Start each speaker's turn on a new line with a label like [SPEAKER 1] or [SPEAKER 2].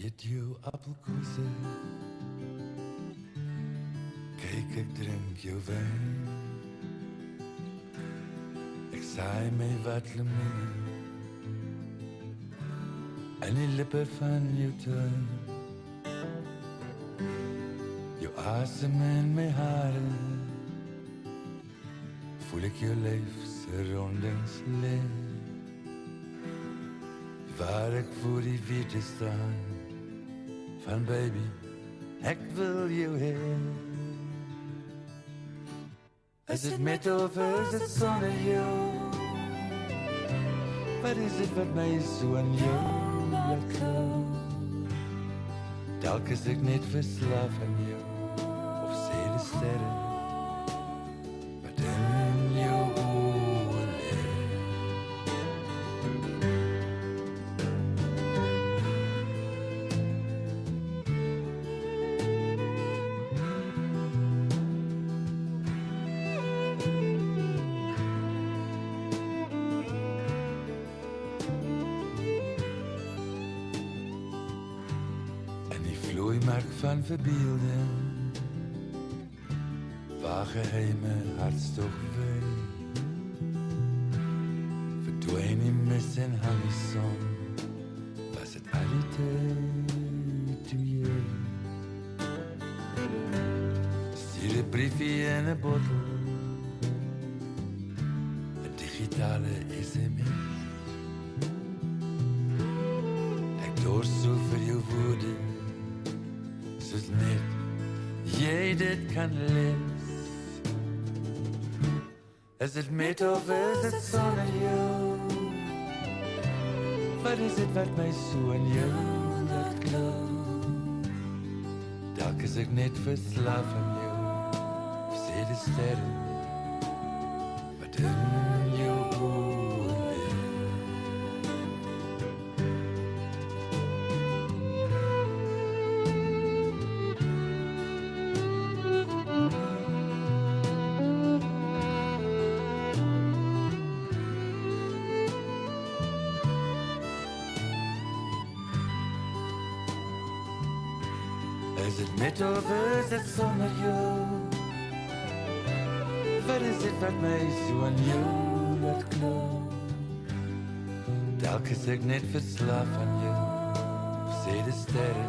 [SPEAKER 1] eet jou appelkoese. Kyk, ek drink jou wyn. Ek saai my wat lemoene in die lippe van jou tuin. Jou asem in my hare, voel ek jou lyf se rondings lê. Waar ek voor die wiete staan van baby, ek wil jou hê. Is dit met of is dit sonder jou? Wat is dit wat my so aan jou laat glo? Dalk is ek net verslaaf aan jou, of sê die sterre wat in jou oë lê. Vloeimark van verbeelding, waar geheime hartstocht wei, verdwijn die mis en hang die son, was het al die tijd toe jy stuur een briefie in een bottel, een digitale SMS. Ek dors so vir jou woorde, soos net jy dit kan lees. Is dit met of is dit sonder jou? Wat is dit wat my so aan jou laat glo? Dalk is ek net verslaaf aan jou, of sê die sterre wat in jou oë lê. Is dit met of is dit sonder jou? Wat is dit wat my so aan jou laat glo? Dalk is ek net verslaaf aan jou, of sê die sterre